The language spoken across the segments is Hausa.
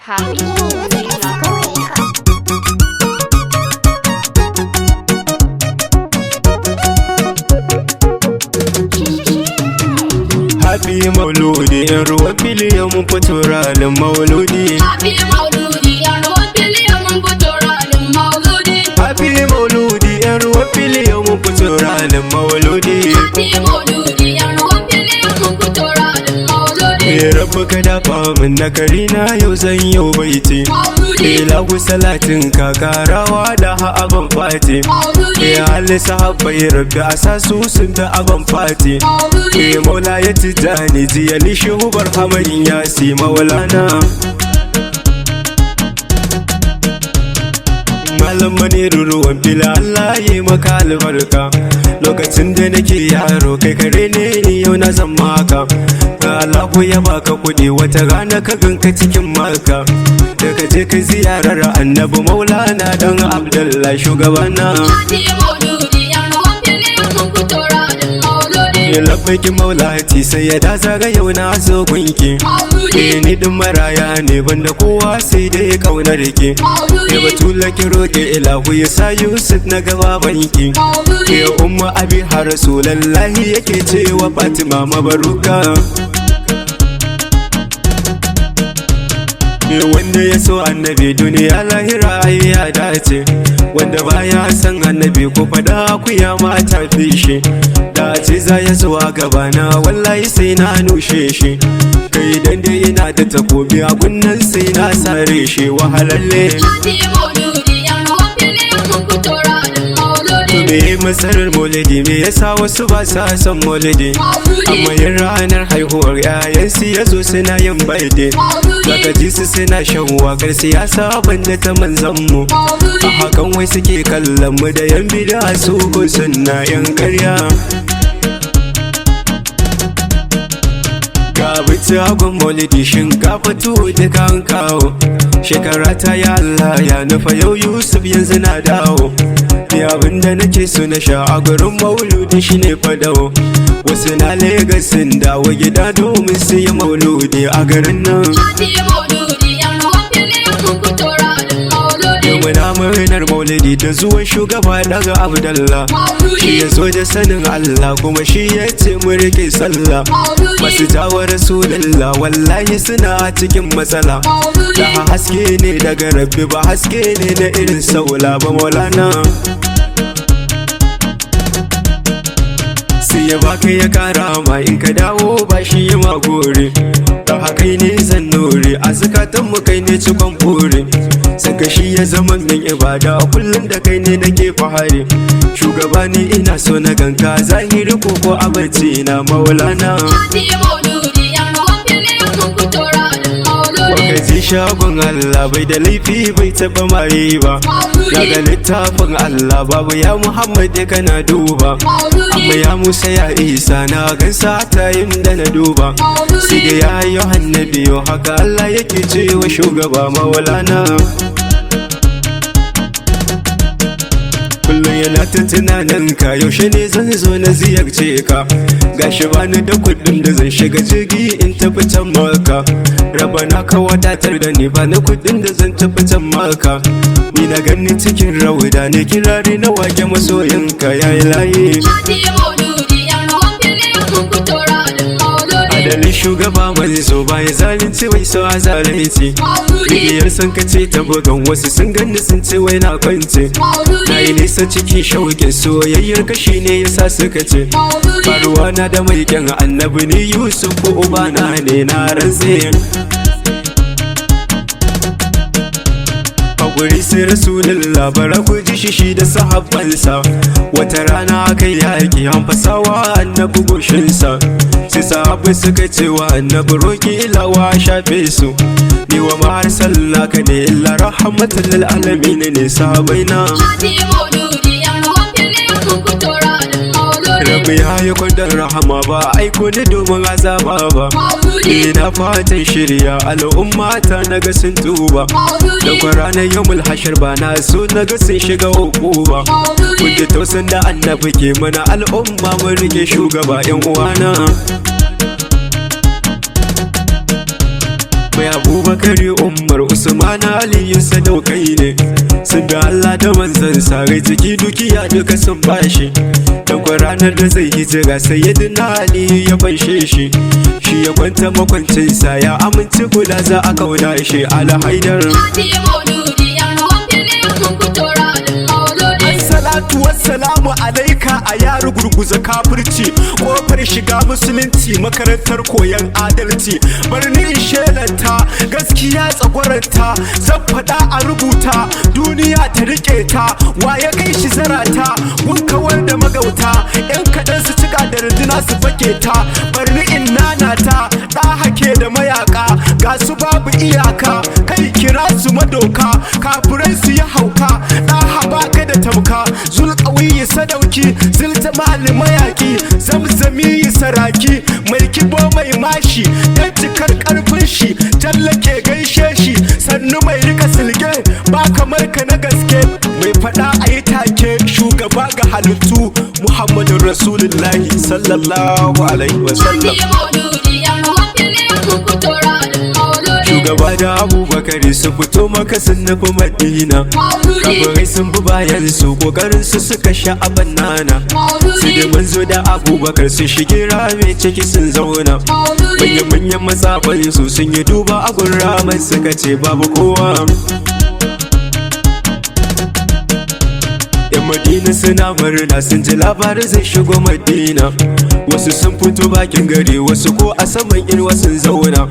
Happy NAKARINA. Happy mauludi, yan ruwan filiyan mun fito ranar mauludi. Happy mauludi, yan ruwan filiyan mun fito ranar mauludi. Happy mauludi, yan ruwan filiyan mun fito ranar mauludi. Happy mauludi, yan ruwan filiyan mun fito ranar mauludi. Rabu ka dafa min nakarina yau zan yau baiti. Lagu salatin kakarawa da ha'aban fati. Halin sahabbai rabbi asasu sun da aban fati. Maula ya tijani jiyali shuhubar hamarin yasi maulana. Malam maniru ruwan fila Allah yi maka albarka. Lokacin da nake yaro kai kare ne yau na zan maka. Ga Allah ya baka kuɗi wata rana ka ganka cikin maka. Da ka je ka ziyarar annabi maulana dan Abdullah shugabana. Happy mauludi, yan ruwan filiyan mun fito ranar mauludi. Labbaiki maulati sai ya da zaga yau na zo gunki. Ni din maraya ne banda kowa sai dai kaunar ki. Batula ki roƙe ilahu ya sa Yusuf na gaba banki. Umma abi har rasulallahi yake cewa Fatima mabaruka. Wanda ya so annabi duniya lahira ai ya dace. Wanda baya san annabi ko fada ku ya mata fi shi. Da ce za ya zo a gabana wallahi sai na nushe shi. Kai dan dai ina da takobi a gunnan sai na sare shi wahalalle. Happy mauludi, yan ruwan filiyan mun fito ranar mauludi. Me masarar maulidi me yasa wasu ba sa son maulidi? Amma yin ranar haihuwar yayansu ya zo suna yin baide. Zaka ji su suna shan wakar siyasa banda ta manzanmu. A hakan wai suke kallon mu da yan bida su ko suna yan karya. Ga bici hagun maulidi shinkafa tuwo duka an kawo. Shekara ta ya Allah ya nufa yau Yusuf yanzu na dawo. Ni abinda nake so na sha a gurin mauludi shine fadawo. Wasu na Legas sun dawo gida domin su yi mauludi a garin nan. Happy mauludi, yan ruwan filiyan mun fito ranar mauludi. Muna murnar maulidi da zuwan shugaba daga Abdullah. Shi ya zo da sanin Allah kuma shi ya ce mu rike sallah. Masu jawo Rasulullah wallahi suna cikin matsala. Da haske ne daga rabbi ba haske ne na irin saula ba maulana. Sai ya baka ya kara ma in ka dawo ba shi yi magore. Da haka ne zan nore a zukatanmu kai ne cikon fure. Saka shi ya zama min ibada kullum da kai ne nake fahari. Shugaba ne ina so na ganka zahiri ko a barci na maulana. Happy mauludi, yan ruwan filiyan mun fito ranar mauludi. Wakaji shagon Allah bai da laifi bai taba maye ba. Daga littafin Allah babu ya Muhammad kana duba. Amma ya Musa ya Isa na gansa ta yin da na duba. Sai ga ya Yohanna biyo haka Allah yake cewa shugaba maulana. Kullum yana ta tunanin ka yaushe ne zan zo na ziyarce ka. Gashi bani da kuɗin da zan shiga jirgi in tafi can maka. Rabana ka wadatar da ni bani kuɗin da zan tafi can maka. Ni na gani cikin rauda ne kirari na wake masoyinka yayi layi. Happy mauludi, yan ruwan filiyan mun fito ranar mauludi. Adalin shugaba mai so bayan zalunci bai so a zalunci. Bigiyar sun kace ta bugan wasu sun gani sun ce wai na kwance. Na yi nisa cikin shauƙin soyayyar kashi ne yasa suka ce. Faruwa na da mai kyan annabi ni Yusuf ko ubana ne na rantse. Guri sai Rasulullah bara ku ji shi da sahabbansa. Wata rana kai yaƙi an fasawa annabi goshinsa. Sai sahabbai suka ce wa annabi roki ilawa shafe su. Ni wa ma arsalna ka ne illa rahmatan lil alamin ne sahabaina. Happy mauludi, yan ruwan filiyan mun fito ranar mauludi. Rabbi ya yi kwadon rahama ba aiko ni domin azaba ba. Ina fatan shirya al'umma ta naga sun tuba. Da ranar yawmul hashar ba na so naga sun shiga uku ba. Kun ji tausan da annabi ke mana al'umma mun rike shugaba yan uwana. mai Abubakar Umar Usman Aliyu sadaukai ne sun da Allah da manzansa rai jiki dukiya duka sun bashi dan ranar da zai hijira sayyidina Ali ya fanshe shi shi ya kwanta makwancinsa ya amince kula za a kauna shi alhaidar salatu wassalamu alaika a yaro gurguza kafirci kofar shiga musulunci makarantar koyon adalci barni shelanta gaskiya tsagwaranta zan faɗa a rubuta duniya ta rike ta waye kai shi zarata kun kawar da magauta yan kaɗan su cika da runduna su fake ta barni innana ta ɗa hake da mayaka ga su babu iyaka kai kira su madoka kafirai su yi hauka ɗa habaka da tamka zulƙawi sadauki ziltamali mayaki zamzami saraki mai kibo mai mashi dan cikar karfin shi tallake gaishe shi sannu mai rika silge ba kamar ka na gaske mai fada a yi take shugaba ga halittu Muhammadu Rasulullahi sallallahu alaihi wasallam shugaba da Abubakar su fito maka sun nufi Madina kafirai sun bi bayan su kokarin su suka sha a banana su da manzo da Abubakar su shige rame ciki sun zauna manyan matsafan su sun yi duba a gurraman suka ce babu kowa Madina suna murna sun ji labarin zai shigo Madina wasu sun fito bakin gari wasu ko a saman irwa sun zauna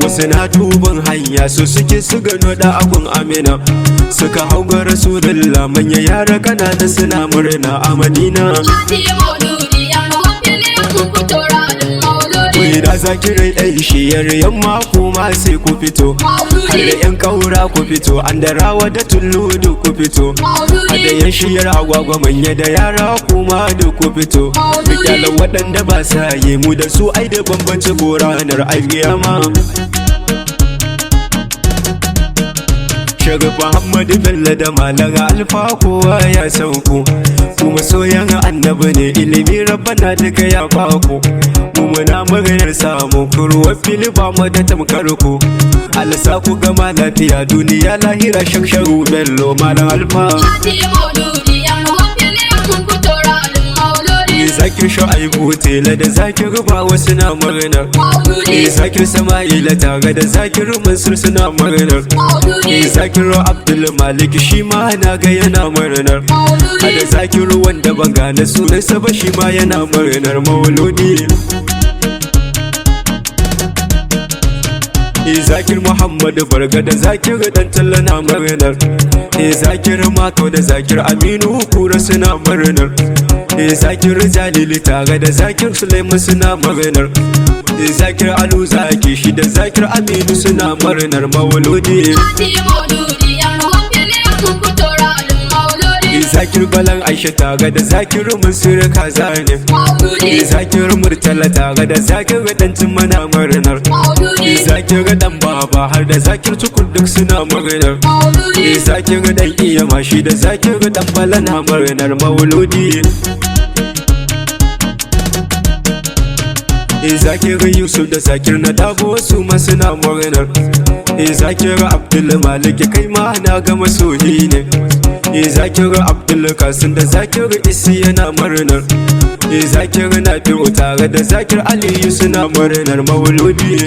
wasu na duban hanya so suke su gano da agun Amina suka hau ga Rasulullah manya yara kanana suna murna a Madina da zakirai ɗan shiyar yamma kuma sai ku fito har da yan kaura ku fito an da rawa da tulludu ku fito har da yan shiyar agwagwa manya da yara kuma da ku fito misalan waɗanda ba sa yi mu da su ai da bambanci ko ranar alkiyama Shagab Muhammadu Bello da Malaga Alfa kowa ya san ku kuma soyan annabi ne ilimi rabbana duka ya baku mu muna maganar samu kurwa fili ba mu da tamkar ku Allah sa ku gama lafiya duniya lahira shaksharu Bello Malam Alfa Zakir Shu'aibu Tela da Zakir ba wasu na murnar Zakir Sama'ila tare da Zakir Mansur suna murnar Zakir Abdul Malik shi ma na ga yana murnar da Zakir wanda ban gane sunansa ba shi ma yana murnar mauludi Zakir Muhammadu Barga da Zakir dan Talla na murnar Zakir Mako da Zakir Aminu Kura suna murnar Zakir Jalili tare da Zakir Suleiman suna murnar Zakir Alu Zaki shi da Zakir Aminu suna murnar mauludi Zakir Balan Aisha tare da Zakir Mansur Kazani Zakir Murtala tare da Zakir Dancin mana murnar Zakir Dan Baba har da Zakir Tukur duk suna murnar Zakir Dan Iya Mashi da Zakir Dan Bala na murnar mauludi Zakir Yusuf da Zakir na Dabo su ma suna murnar Zakir Abdul Malik kai ma na ga masoyi ne Zakir Abdul Kasim da Zakir Isi yana murnar Zakir Nafi'u tare da Zakir Aliyu suna murnar mauludi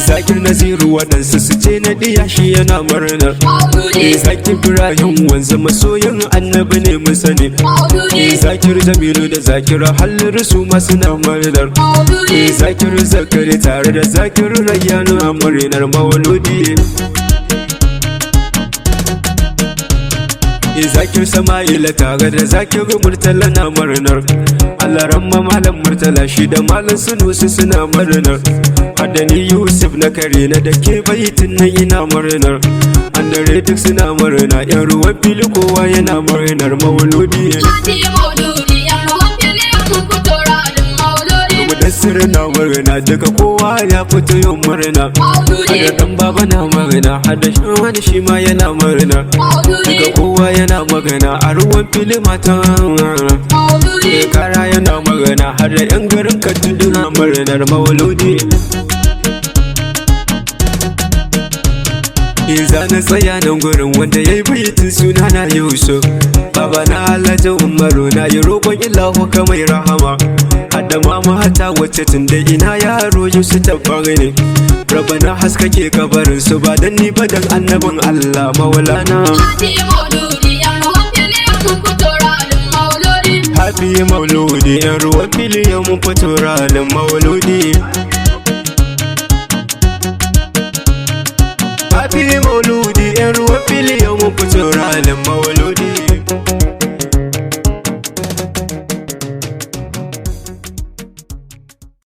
Zakir Naziru waɗansu su ce na ɗiya shi yana murnar Zakir Ibrahim wanzu masoyin annabi ne mun sani Zakir Jamilu da Zakir Halliru su ma suna murnar Zakir Zakari tare da Zakir Rayyanu a murnar mauludi Zakir Sama'ila tare da Zakir Murtala na murnar Allah ramma Malam Murtala shi da Malam Sunusi suna murnar Hadani Yusuf na Karina da ke baitin nan ina murnar Andare duk suna murna yan ruwan fili kowa yana murnar mauludi Mudassir na murna duka kowa ya fito yin murna. Hada dan baba na murna, hada wani shi ma yana murna. Duka kowa yana magana a ruwan fili mata. Kara yana magana har da yan garin Kaduna murnar mauludi. Iza na tsaya nan gurin wanda ya yi baitin suna na Yusuf. Baba na Alhaji Umaru na yi roƙon ilahu ka mai rahama. Hadda mama hata wacce tun da ina yaro Yusuf tabbari ne. Rabana haskake kabarin su ba dan ni ba dan annabin Allah maulana. Happy mauludi yan ruwan fili yan mun fito ranar mauludi. Happy mauludi yan ruwan fili yan mun fito ranar mauludi.